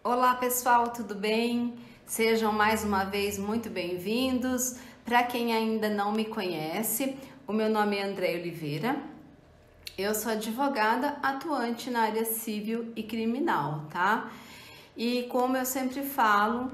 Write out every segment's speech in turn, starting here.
Olá pessoal, tudo bem? Sejam mais uma vez muito bem-vindos. Para quem ainda não me conhece, o meu nome é Andréia Oliveira. Eu sou advogada atuante na área civil e criminal, tá? E como eu sempre falo,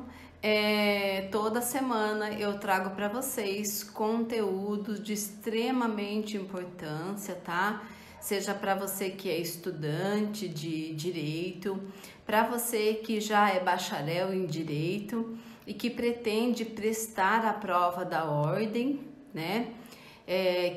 toda semana eu trago para vocês conteúdos de extremamente importância, tá? Seja para você que é estudante de direito, para você que já é bacharel em direito e que pretende prestar a prova da ordem, né?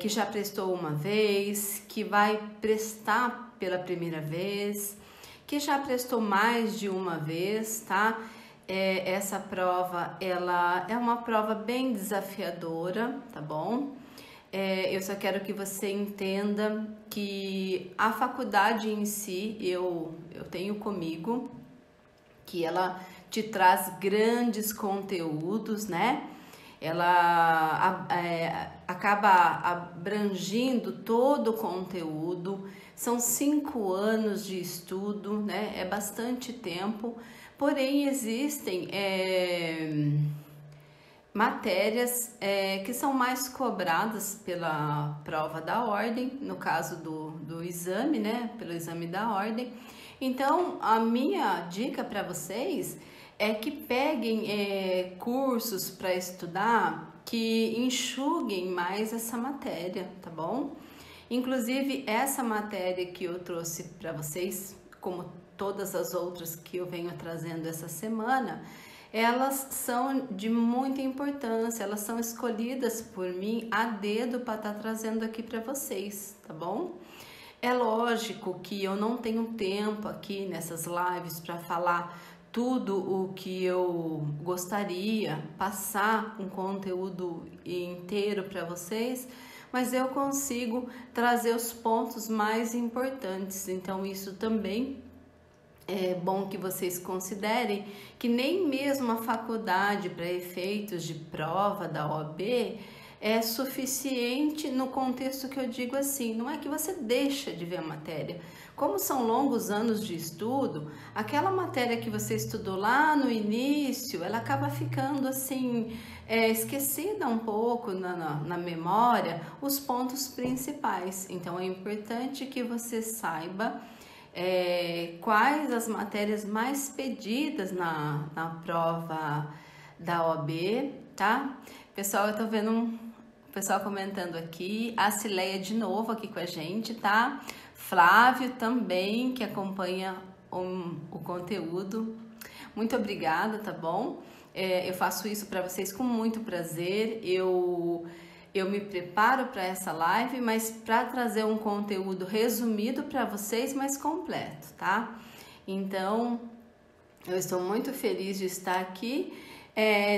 Que já prestou uma vez, que vai prestar pela primeira vez, que já prestou mais de uma vez, tá? Essa prova, ela é uma prova bem desafiadora, tá bom? Eu só quero que você entenda que a faculdade em si, eu tenho comigo, que ela te traz grandes conteúdos, né? Ela acaba abrangindo todo o conteúdo, são 5 anos de estudo, né? É bastante tempo, porém existem matérias que são mais cobradas pela prova da ordem, no caso do exame, né? Pelo exame da ordem. Então, a minha dica para vocês é que peguem cursos para estudar que enxuguem mais essa matéria, tá bom? Inclusive, essa matéria que eu trouxe para vocês, como todas as outras que eu venho trazendo essa semana, elas são de muita importância, elas são escolhidas por mim a dedo para estar trazendo aqui para vocês, tá bom? É lógico que eu não tenho tempo aqui nessas lives para falar tudo o que eu gostaria, passar um conteúdo inteiro para vocês, mas eu consigo trazer os pontos mais importantes, então isso também é bom que vocês considerem que nem mesmo a faculdade para efeitos de prova da OAB é suficiente no contexto que eu digo assim, não é que você deixa de ver a matéria. Como são longos anos de estudo, aquela matéria que você estudou lá no início, ela acaba ficando assim, esquecida um pouco na memória, os pontos principais. Então é importante que você saiba quais as matérias mais pedidas na prova da OAB, tá? Pessoal, eu tô vendo o pessoal comentando aqui, a Cileia de novo aqui com a gente, tá? Flávio também, que acompanha o conteúdo. Muito obrigada, tá bom? Eu faço isso para vocês com muito prazer. Eu me preparo para essa live, mas para trazer um conteúdo resumido para vocês, mas completo, tá? Então, eu estou muito feliz de estar aqui.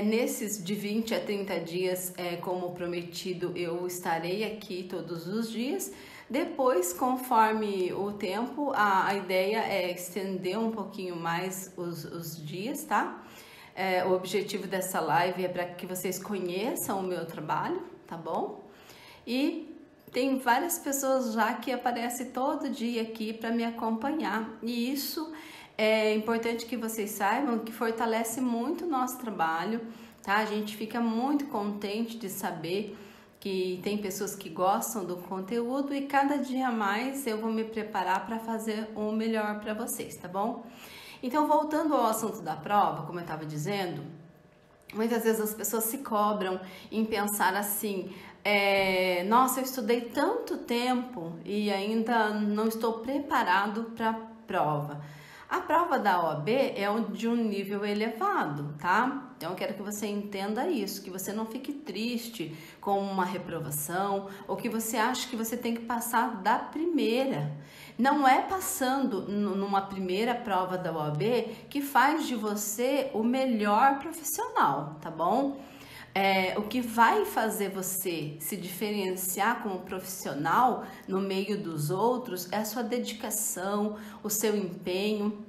Nesses de 20 a 30 dias, como prometido, eu estarei aqui todos os dias. Depois, conforme o tempo, a ideia é estender um pouquinho mais os dias, tá? O objetivo dessa live é para que vocês conheçam o meu trabalho, tá bom? E tem várias pessoas já que aparecem todo dia aqui para me acompanhar, e isso é importante que vocês saibam que fortalece muito o nosso trabalho, tá? A gente fica muito contente de saber que tem pessoas que gostam do conteúdo e cada dia mais eu vou me preparar para fazer o melhor para vocês, tá bom? Então, voltando ao assunto da prova, como eu estava dizendo, muitas vezes as pessoas se cobram em pensar assim, nossa, eu estudei tanto tempo e ainda não estou preparado para a prova. A prova da OAB é de um nível elevado, tá? Então eu quero que você entenda isso, que você não fique triste com uma reprovação ou que você ache que você tem que passar da primeira. Não é passando numa primeira prova da OAB que faz de você o melhor profissional, tá bom? O que vai fazer você se diferenciar como profissional no meio dos outros é a sua dedicação, o seu empenho,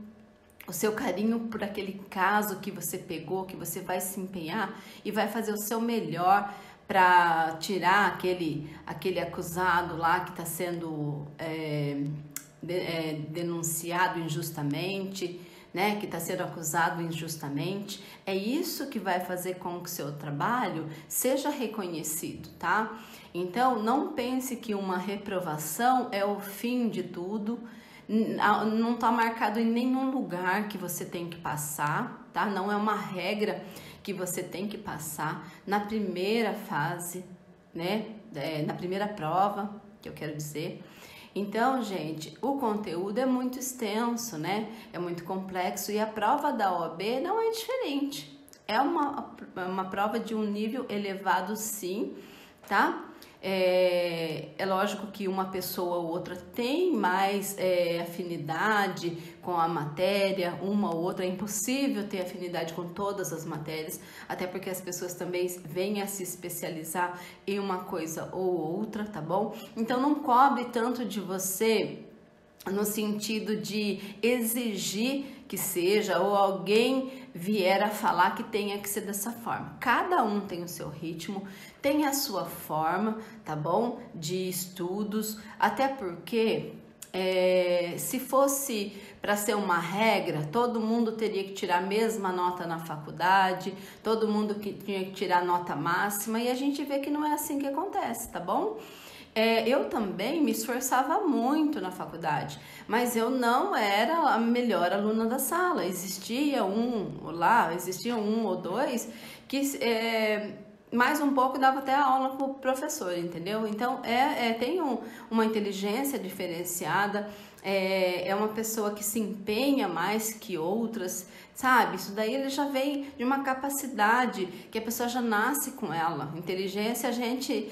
o seu carinho por aquele caso que você pegou, que você vai se empenhar e vai fazer o seu melhor para tirar aquele acusado lá que está sendo denunciado injustamente, né, que está sendo acusado injustamente. É isso que vai fazer com que o seu trabalho seja reconhecido, tá? Então, não pense que uma reprovação é o fim de tudo. Não está marcado em nenhum lugar que você tem que passar, tá? Não é uma regra que você tem que passar na primeira fase, né? Na primeira prova, que eu quero dizer. Então, gente, o conteúdo é muito extenso, né? É muito complexo e a prova da OAB não é diferente. É uma prova de um nível elevado, sim, tá? É lógico que uma pessoa ou outra tem mais afinidade com a matéria, uma ou outra. É impossível ter afinidade com todas as matérias, até porque as pessoas também vêm a se especializar em uma coisa ou outra, tá bom? Então não cobre tanto de você no sentido de exigir que seja, ou alguém vier a falar que tenha que ser dessa forma. Cada um tem o seu ritmo, tem a sua forma, tá bom? De estudos, até porque se fosse para ser uma regra, todo mundo teria que tirar a mesma nota na faculdade, todo mundo que tinha que tirar a nota máxima, e a gente vê que não é assim que acontece, tá bom? Eu também me esforçava muito na faculdade, mas eu não era a melhor aluna da sala. Existia um ou dois que mais um pouco dava até aula com o professor, entendeu? Então, tem uma inteligência diferenciada, é uma pessoa que se empenha mais que outras, sabe? Isso daí ele já vem de uma capacidade que a pessoa já nasce com ela. Inteligência a gente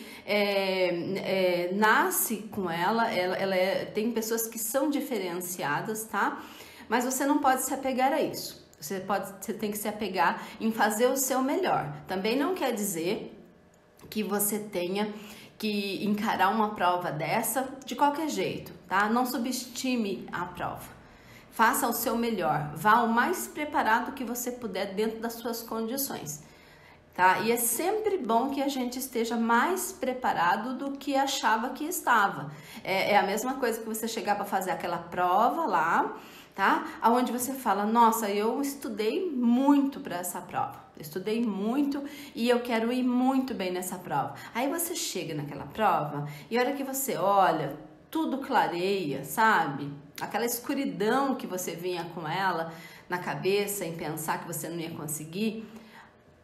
nasce com ela, tem pessoas que são diferenciadas, tá? Mas você não pode se apegar a isso. Você tem que se apegar em fazer o seu melhor. Também não quer dizer que você tenha que encarar uma prova dessa de qualquer jeito, tá? Não subestime a prova. Faça o seu melhor, vá o mais preparado que você puder dentro das suas condições, tá? E é sempre bom que a gente esteja mais preparado do que achava que estava. É a mesma coisa que você chegar para fazer aquela prova lá, tá? Aonde você fala, nossa, eu estudei muito para essa prova. Estudei muito e eu quero ir muito bem nessa prova. Aí você chega naquela prova e a hora que você olha, tudo clareia, sabe? Aquela escuridão que você vinha com ela na cabeça em pensar que você não ia conseguir,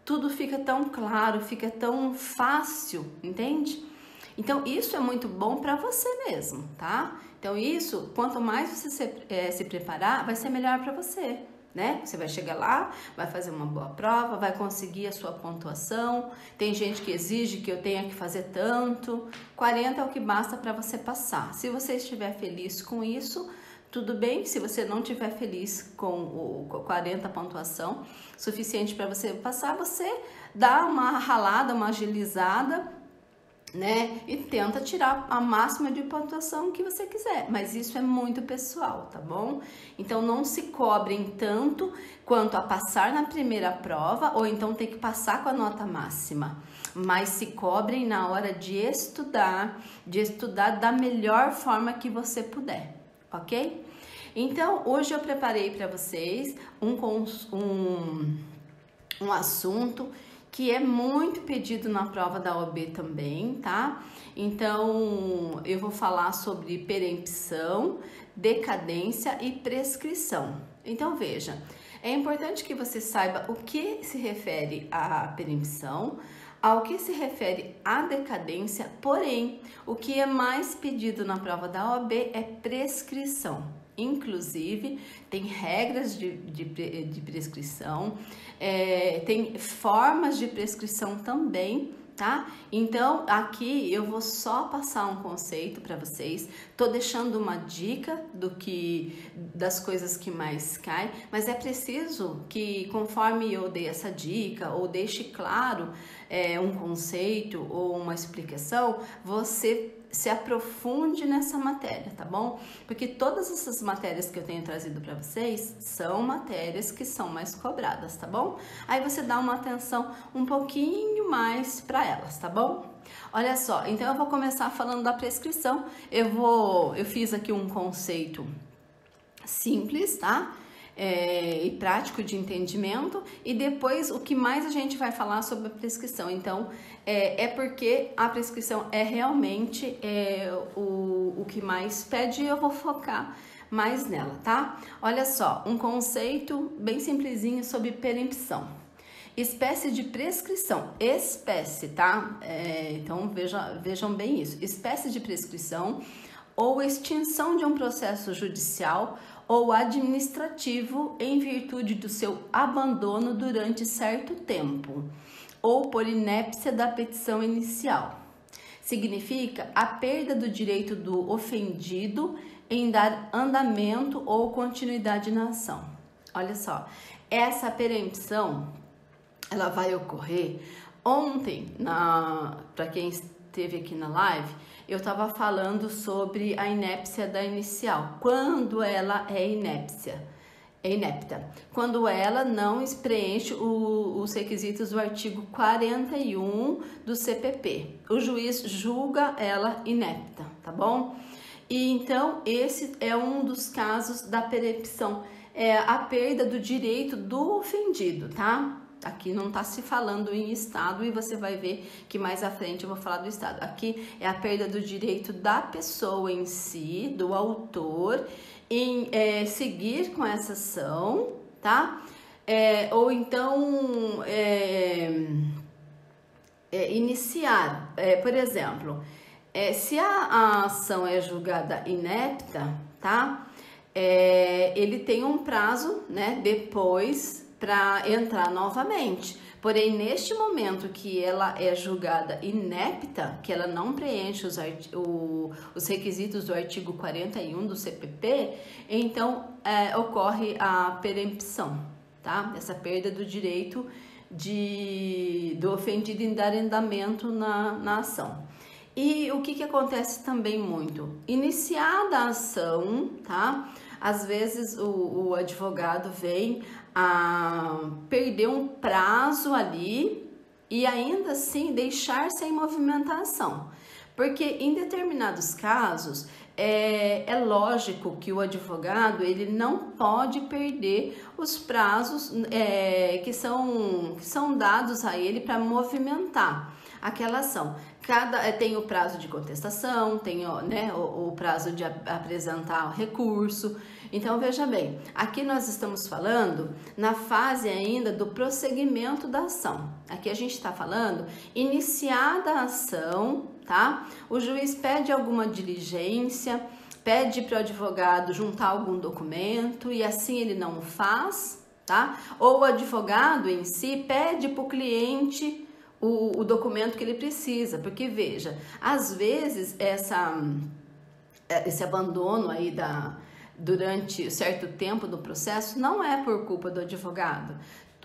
tudo fica tão claro, fica tão fácil, entende? Então, isso é muito bom para você mesmo, tá? Então, isso, quanto mais você se preparar, vai ser melhor para você, né? Você vai chegar lá, vai fazer uma boa prova, vai conseguir a sua pontuação. Tem gente que exige que eu tenha que fazer tanto. 40 é o que basta para você passar. Se você estiver feliz com isso, tudo bem. Se você não estiver feliz com o 40 pontuação suficiente para você passar, você dá uma ralada, uma agilizada, né? E tenta tirar a máxima de pontuação que você quiser, mas isso é muito pessoal, tá bom? Então não se cobrem tanto quanto a passar na primeira prova ou então ter que passar com a nota máxima, mas se cobrem na hora de estudar da melhor forma que você puder, ok? Então hoje eu preparei para vocês um assunto que é muito pedido na prova da OAB também, tá? Então, eu vou falar sobre perempção, decadência e prescrição. Então, veja, é importante que você saiba o que se refere à perempção, ao que se refere à decadência, porém, o que é mais pedido na prova da OAB é prescrição. Inclusive, tem regras de prescrição, tem formas de prescrição também, tá? Então, aqui eu vou só passar um conceito para vocês. Tô deixando uma dica das coisas que mais caem, mas é preciso que, conforme eu dei essa dica ou deixe claro um conceito ou uma explicação, você se aprofunde nessa matéria, tá bom? Porque todas essas matérias que eu tenho trazido para vocês são matérias que são mais cobradas, tá bom? Aí você dá uma atenção um pouquinho mais para elas, tá bom? Olha só, então eu vou começar falando da prescrição. Eu fiz aqui um conceito simples, tá? e prático de entendimento, e depois o que mais a gente vai falar sobre a prescrição. Então, é porque a prescrição é realmente o que mais pede, e eu vou focar mais nela, tá? Olha só, um conceito bem simplesinho sobre perempção. Espécie de prescrição, espécie, tá? Então vejam bem isso, espécie de prescrição ou extinção de um processo judicial ou administrativo em virtude do seu abandono durante certo tempo, ou por inépcia da petição inicial. Significa a perda do direito do ofendido em dar andamento ou continuidade na ação. Olha só, essa perempção, ela vai ocorrer ontem, para quem esteve aqui na live, eu estava falando sobre a inépcia da inicial, quando ela é inepta, quando ela não preenche os requisitos do artigo 41 do CPP. O juiz julga ela inepta, tá bom? E então, esse é um dos casos da perempção, a perda do direito do ofendido, tá? Aqui não está se falando em Estado, e você vai ver que mais à frente eu vou falar do Estado. Aqui é a perda do direito da pessoa em si, do autor, em seguir com essa ação, tá? Ou então iniciar, por exemplo, se a ação é julgada inepta, tá? Ele tem um prazo, né, depois para entrar novamente. Porém, neste momento que ela é julgada inepta, que ela não preenche os requisitos do artigo 41 do CPP, então ocorre a perempção, tá? Essa perda do direito do ofendido em dar andamento na ação. E o que acontece também muito? Iniciada a ação, tá? Às vezes o advogado vem a perder um prazo ali e ainda assim deixar sem movimentação. Porque em determinados casos é lógico que o advogado ele não pode perder os prazos que são dados a ele para movimentar aquela ação. Tem o prazo de contestação, tem o prazo de apresentar o recurso. Então, veja bem, aqui nós estamos falando na fase ainda do prosseguimento da ação. Aqui a gente está falando iniciada a ação, tá? O juiz pede alguma diligência, pede para o advogado juntar algum documento e assim ele não faz, tá? Ou o advogado em si pede para o cliente o documento que ele precisa, porque veja, às vezes esse abandono aí durante certo tempo do processo não é por culpa do advogado.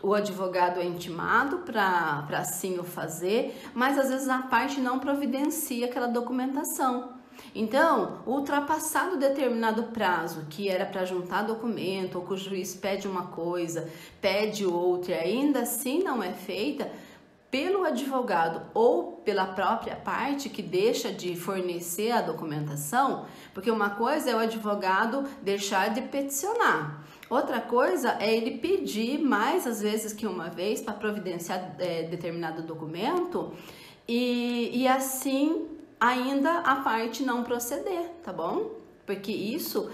O advogado é intimado para assim o fazer, mas às vezes a parte não providencia aquela documentação. Então, ultrapassado determinado prazo que era para juntar documento, ou que o juiz pede uma coisa, pede outra e ainda assim não é feita, pelo advogado ou pela própria parte que deixa de fornecer a documentação, porque uma coisa é o advogado deixar de peticionar, outra coisa é ele pedir mais às vezes que uma vez para providenciar determinado documento e assim ainda a parte não proceder, tá bom? Porque isso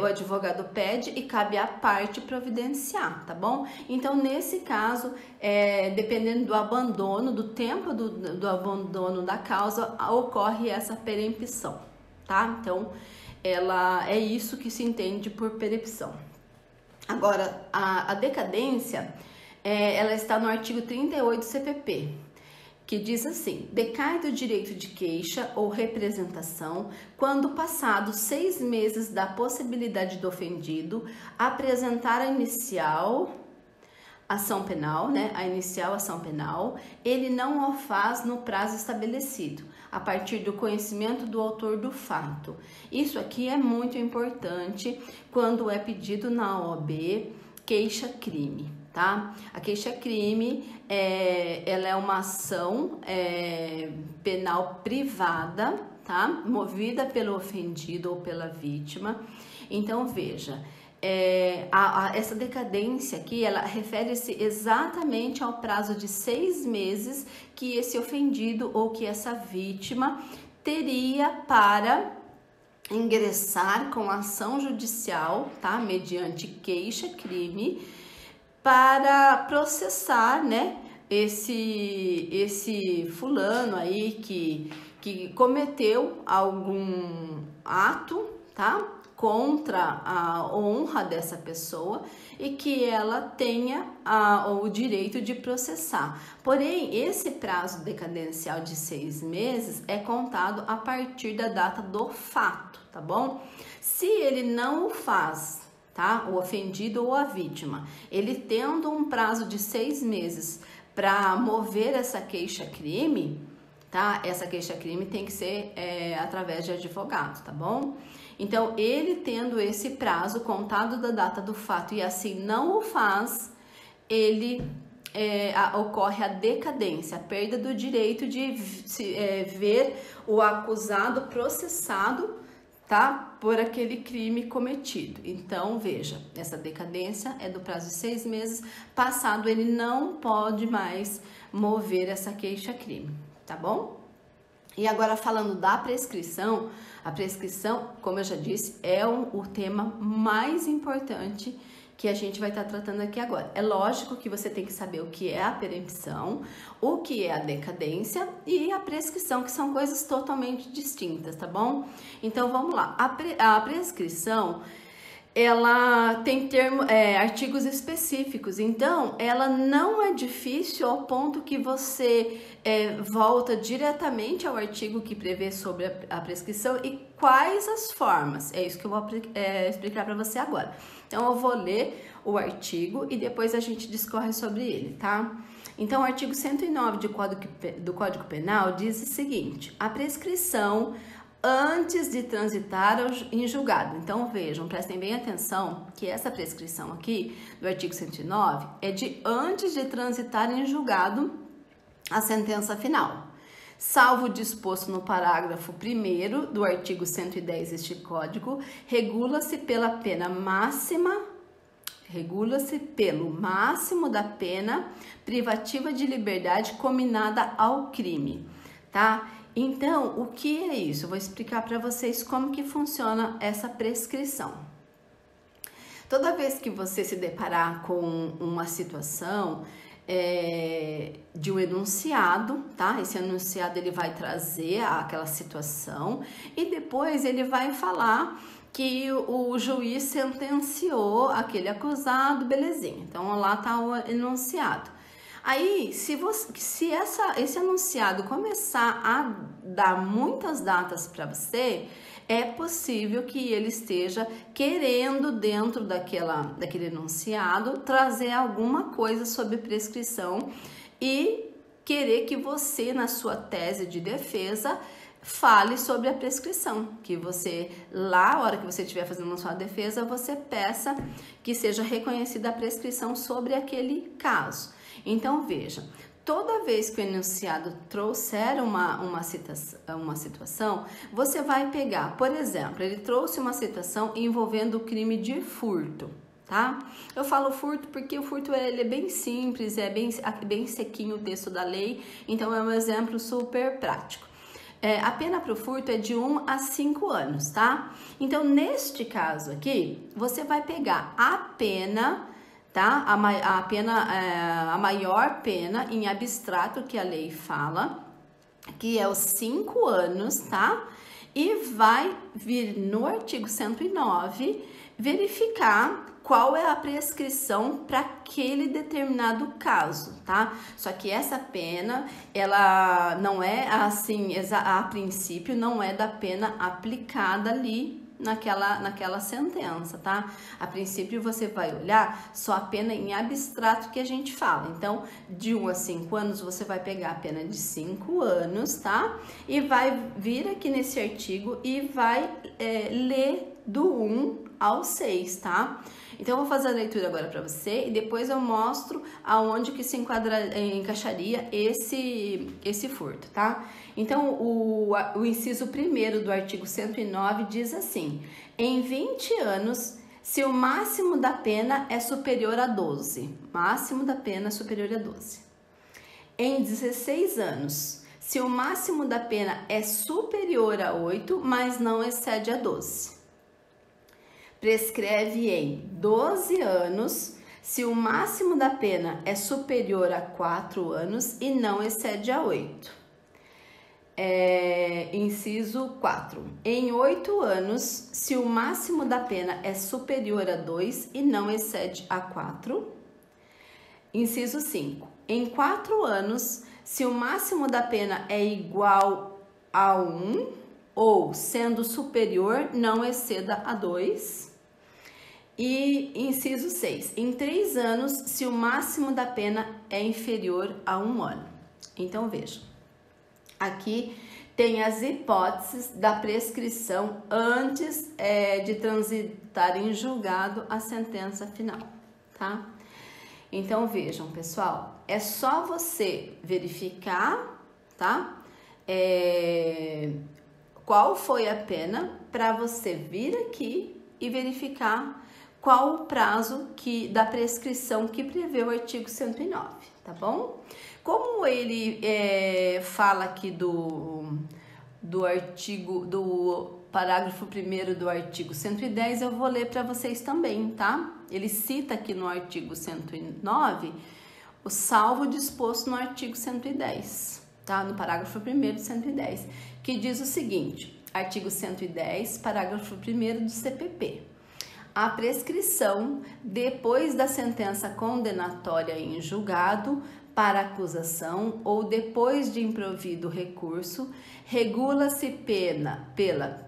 o advogado pede e cabe à parte providenciar, tá bom? Então, nesse caso, dependendo do abandono, do tempo do abandono da causa, ocorre essa perempção, tá? Então, é isso que se entende por perempção. Agora, a decadência, ela está no artigo 38 do CPP, que diz assim: decai do direito de queixa ou representação quando passados 6 meses da possibilidade do ofendido apresentar a inicial ação penal, né? A inicial ação penal, ele não o faz no prazo estabelecido, a partir do conhecimento do autor do fato. Isso aqui é muito importante quando é pedido na OAB queixa-crime, tá? A queixa-crime, ela é uma ação penal privada, tá? Movida pelo ofendido ou pela vítima. Então, veja, essa decadência aqui, ela refere-se exatamente ao prazo de 6 meses que esse ofendido ou que essa vítima teria para ingressar com ação judicial, tá? Mediante queixa-crime, para processar, né, esse fulano aí que cometeu algum ato, tá? Contra a honra dessa pessoa e que ela tenha o direito de processar. Porém, esse prazo decadencial de 6 meses é contado a partir da data do fato, tá bom? Se ele não o faz, tá? O ofendido ou a vítima, ele tendo um prazo de 6 meses para mover essa queixa-crime, tá? Essa queixa-crime tem que ser através de advogado, tá bom? Então, ele tendo esse prazo contado da data do fato e assim não o faz, ocorre a decadência, a perda do direito de ver o acusado processado, tá? Por aquele crime cometido. Então, veja, essa decadência é do prazo de 6 meses, passado ele não pode mais mover essa queixa-crime, tá bom? E agora falando da prescrição, a prescrição, como eu já disse, é o tema mais importante que a gente vai estar tratando aqui agora. É lógico que você tem que saber o que é a perempção, o que é a decadência e a prescrição, que são coisas totalmente distintas, tá bom? Então vamos lá. A prescrição, ela tem artigos específicos, então ela não é difícil ao ponto que você volta diretamente ao artigo que prevê sobre a prescrição e quais as formas. É isso que eu vou explicar para você agora. Então eu vou ler o artigo e depois a gente discorre sobre ele, tá? Então o artigo 109 do Código Penal diz o seguinte: a prescrição antes de transitar em julgado. Então vejam, prestem bem atenção que essa prescrição aqui do artigo 109 é de antes de transitar em julgado a sentença final. Salvo o disposto no parágrafo 1º do artigo 110 deste código, regula-se pelo máximo da pena privativa de liberdade combinada ao crime, tá? Então, o que é isso? Eu vou explicar para vocês como que funciona essa prescrição. Toda vez que você se deparar com uma situação de um enunciado, tá? Esse enunciado ele vai trazer aquela situação e depois ele vai falar que o juiz sentenciou aquele acusado, belezinha. Então, lá tá o enunciado. Aí, se esse enunciado começar a dar muitas datas para você, é possível que ele esteja querendo, dentro daquele enunciado, trazer alguma coisa sobre prescrição e querer que você, na sua tese de defesa, fale sobre a prescrição, que você, lá, a hora que você estiver fazendo a sua defesa, você peça que seja reconhecida a prescrição sobre aquele caso. Então, veja, toda vez que o enunciado trouxer uma situação, você vai pegar, por exemplo, ele trouxe uma situação envolvendo o crime de furto, tá? Eu falo furto porque o furto ele é bem simples, é bem sequinho o texto da lei, então é um exemplo super prático. A pena para o furto é de 1 a 5 anos, tá? Então, neste caso aqui, você vai pegar a pena, tá? A maior pena em abstrato que a lei fala, que é os 5 anos, tá? E vai vir no artigo 109 verificar qual é a prescrição para aquele determinado caso, tá? Só que essa pena, ela não é assim, a princípio não é da pena aplicada ali naquela sentença, tá? A princípio você vai olhar só a pena em abstrato que a gente fala. Então, de 1 a 5 anos você vai pegar a pena de 5 anos, tá? E vai vir aqui nesse artigo e vai ler do 1 ao 6, tá? Então, eu vou fazer a leitura agora para você e depois eu mostro aonde que se encaixaria esse furto, tá? Então, o inciso 1º do artigo 109 diz assim: em 20 anos se o máximo da pena é superior a 12. Máximo da pena é superior a 12. Em 16 anos, se o máximo da pena é superior a 8, mas não excede a 12. Prescreve em 12 anos, se o máximo da pena é superior a 4 anos e não excede a 8. Inciso 4. Em 8 anos, se o máximo da pena é superior a 2 e não excede a 4. Inciso 5. Em 4 anos, se o máximo da pena é igual a 1 ou, sendo superior, não exceda a 2. E inciso 6. Em 3 anos, se o máximo da pena é inferior a 1 ano. Então, veja. Aqui tem as hipóteses da prescrição antes de transitar em julgado a sentença final, tá? Então, vejam, pessoal, é só você verificar, tá? Qual foi a pena para você vir aqui e verificar qual o prazo da prescrição que prevê o artigo 109, tá bom? Como ele fala aqui do parágrafo 1º do artigo 110, eu vou ler para vocês também, tá? Ele cita aqui no artigo 109 o salvo disposto no artigo 110, tá? No parágrafo 1º do 110, que diz o seguinte: artigo 110, parágrafo 1º do CPP. A prescrição, depois da sentença condenatória em julgado para acusação ou depois de improvido recurso, regula-se pela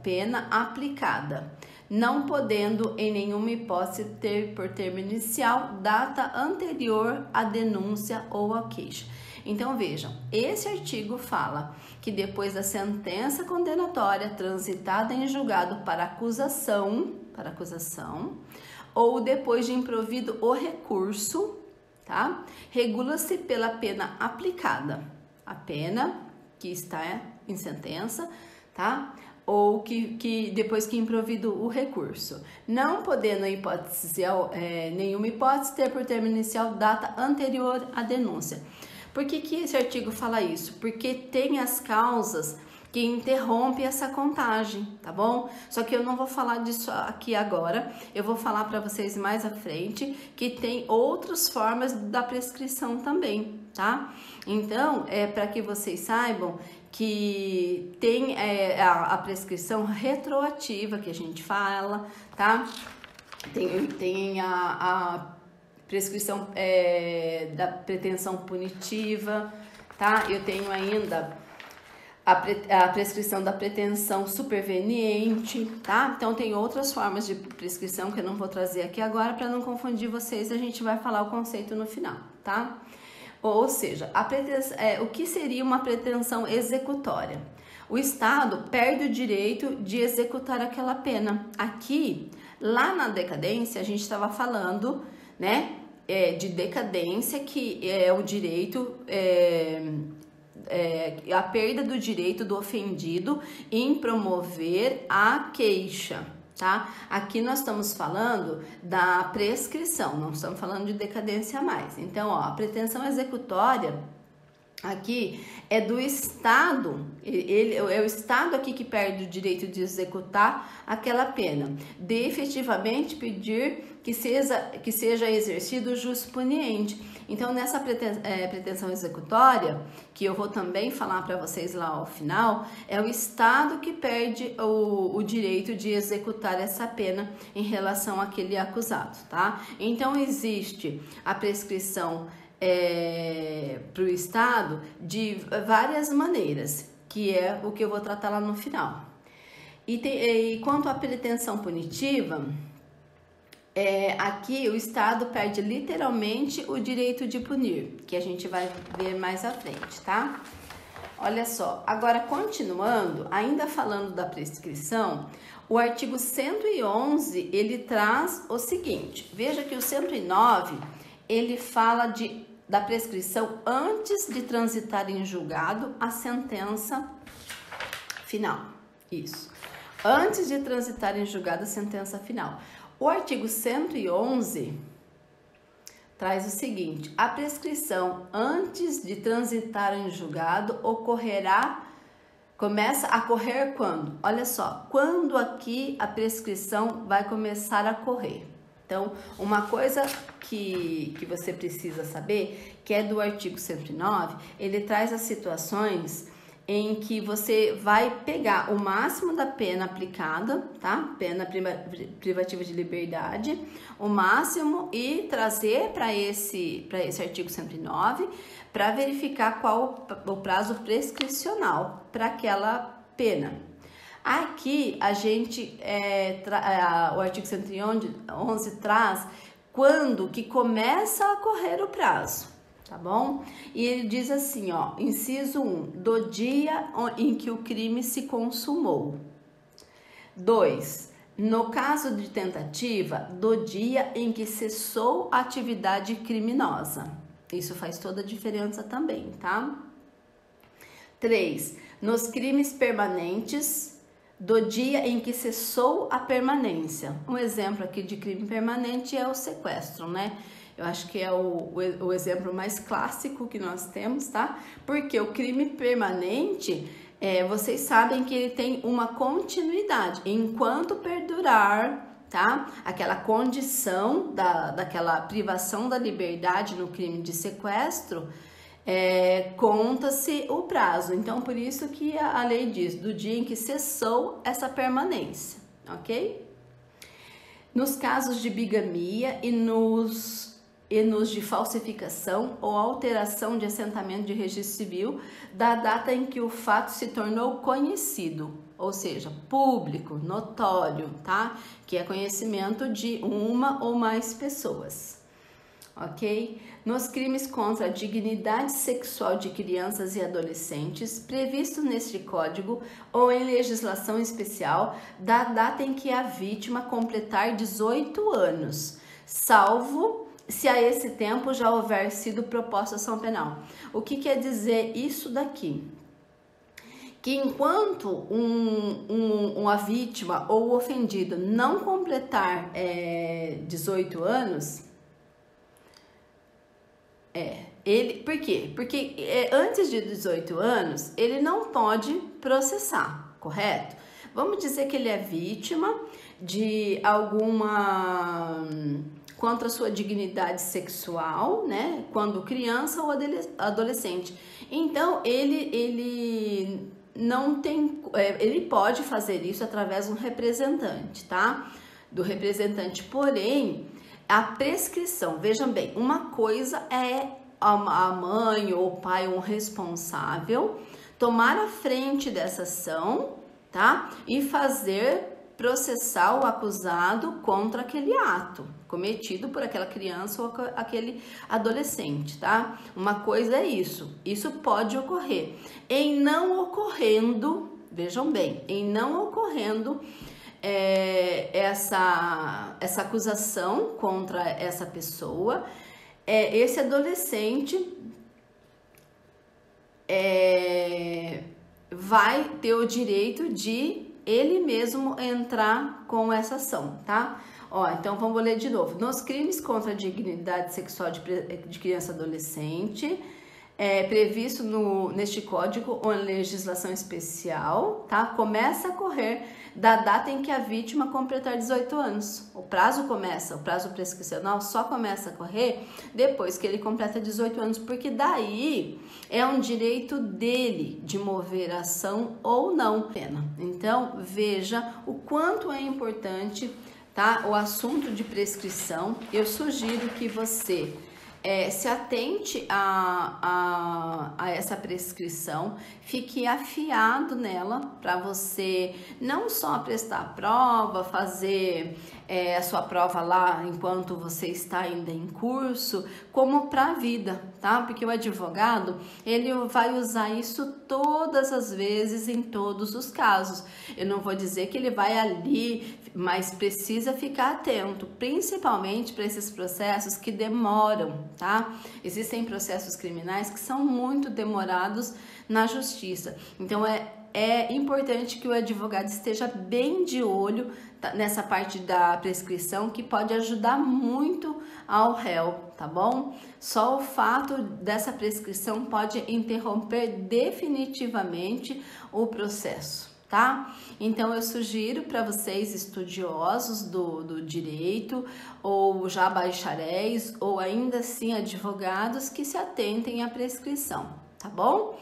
pena aplicada, não podendo em nenhuma hipótese ter por termo inicial data anterior à denúncia ou à queixa. Então vejam, esse artigo fala que depois da sentença condenatória transitada em julgado para acusação ou depois de improvido o recurso, tá? Regula-se pela pena aplicada, a pena que está em sentença, tá? Ou que depois que improvido o recurso, não podendo nenhuma hipótese ter por termo inicial data anterior à denúncia. Por que esse artigo fala isso? Porque tem as causas que interrompe essa contagem, tá bom? Só que eu não vou falar disso aqui agora, eu vou falar para vocês mais à frente que tem outras formas da prescrição também, tá? Então, para que vocês saibam que tem a prescrição retroativa que a gente fala, tá? Tem a prescrição da pretensão punitiva, tá? Eu tenho ainda a prescrição da pretensão superveniente, tá? Então, tem outras formas de prescrição que eu não vou trazer aqui agora para não confundir vocês, a gente vai falar o conceito no final, tá? Ou seja, o que seria uma pretensão executória? O Estado perde o direito de executar aquela pena. Aqui, lá na decadência, a gente estava falando, né, de decadência, que é o direito... a perda do direito do ofendido em promover a queixa, tá? Aqui nós estamos falando da prescrição, não estamos falando de decadência mais. Então, a pretensão executória aqui é do Estado, é o Estado aqui que perde o direito de executar aquela pena, de efetivamente pedir que seja exercido o jus puniente. Então, nessa pretensão executória, que eu vou também falar para vocês lá ao final, é o Estado que perde o direito de executar essa pena em relação àquele acusado, tá? Então, existe a prescrição para o Estado de várias maneiras, que é o que eu vou tratar lá no final. E quanto à pretensão punitiva, aqui o Estado perde literalmente o direito de punir, que a gente vai ver mais à frente, tá? Olha só, agora continuando, ainda falando da prescrição, o artigo 111, ele traz o seguinte, veja que o 109, ele fala da prescrição antes de transitar em julgado a sentença final, isso, antes de transitar em julgado a sentença final. O artigo 111 traz o seguinte: a prescrição antes de transitar em julgado começa a correr quando? Olha só, quando aqui a prescrição vai começar a correr. Então, uma coisa que você precisa saber, que é do artigo 109, ele traz as situações em que você vai pegar o máximo da pena aplicada, tá? Pena privativa de liberdade, o máximo, e trazer para esse artigo 109 para verificar qual o prazo prescricional para aquela pena. Aqui a gente, o artigo 111 traz quando que começa a correr o prazo. Tá bom? E ele diz assim, ó, inciso 1, do dia em que o crime se consumou. 2, no caso de tentativa, do dia em que cessou a atividade criminosa. Isso faz toda a diferença também, tá? 3, nos crimes permanentes, do dia em que cessou a permanência. Um exemplo aqui de crime permanente é o sequestro, né? Eu acho que é o exemplo mais clássico que nós temos, tá? Porque o crime permanente, vocês sabem que ele tem uma continuidade. Enquanto perdurar, tá? Aquela condição daquela privação da liberdade no crime de sequestro, conta-se o prazo. Então, por isso que a lei diz, do dia em que cessou essa permanência, ok? Nos casos de bigamia e nos de falsificação ou alteração de assentamento de registro civil da data em que o fato se tornou conhecido, ou seja, público, notório, tá? Que é conhecimento de uma ou mais pessoas, ok? Nos crimes contra a dignidade sexual de crianças e adolescentes, previstos neste código ou em legislação especial, da data em que a vítima completar 18 anos, salvo se a esse tempo já houver sido proposta ação penal. O que quer dizer isso daqui? Que enquanto uma vítima ou o ofendido não completar 18 anos, por quê? Porque antes de 18 anos, ele não pode processar, correto? Vamos dizer que ele é vítima de alguma... contra a sua dignidade sexual, né? Quando criança ou adolescente. Então, ele não tem... ele pode fazer isso através de um representante, tá? Do representante, porém, a prescrição... Vejam bem, uma coisa é a mãe ou o pai, um responsável, tomar a frente dessa ação, tá? E processar o acusado contra aquele ato cometido por aquela criança ou aquele adolescente, tá? Uma coisa é isso pode ocorrer. Em não ocorrendo, vejam bem, em não ocorrendo essa acusação contra essa pessoa, esse adolescente vai ter o direito de ele mesmo entrar com essa ação, tá? Ó, então vamos ler de novo. Nos crimes contra a dignidade sexual de criança e adolescente, previsto neste código ou em legislação especial, tá? Começa a correr da data em que a vítima completar 18 anos. O prazo prescricional só começa a correr depois que ele completa 18 anos, porque daí é um direito dele de mover a ação ou não. Então, veja o quanto é importante, tá? O assunto de prescrição. Eu sugiro que você se atente a essa prescrição, fique afiado nela para você não só prestar a prova, fazer a sua prova lá enquanto você está ainda em curso, como para a vida, tá? Porque o advogado, ele vai usar isso todas as vezes, em todos os casos. Eu não vou dizer que ele vai ali, mas precisa ficar atento, principalmente para esses processos que demoram, tá? Existem processos criminais que são muito demorados na justiça. Então, é importante que o advogado esteja bem de olho nessa parte da prescrição, que pode ajudar muito ao réu, tá bom? Só o fato dessa prescrição pode interromper definitivamente o processo, tá? Então eu sugiro para vocês estudiosos do direito, ou já bacharéis, ou ainda assim advogados, que se atentem à prescrição, tá bom?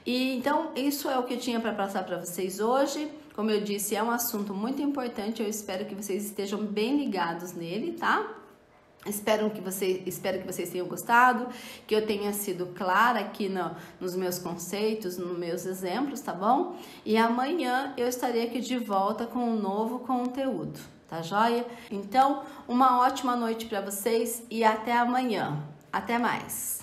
E então isso é o que eu tinha para passar para vocês hoje. Como eu disse, é um assunto muito importante, eu espero que vocês estejam bem ligados nele, tá? Espero que vocês tenham gostado, que eu tenha sido clara aqui nos meus conceitos, nos meus exemplos, tá bom? E amanhã eu estarei aqui de volta com um novo conteúdo, tá joia? Então, uma ótima noite para vocês e até amanhã. Até mais!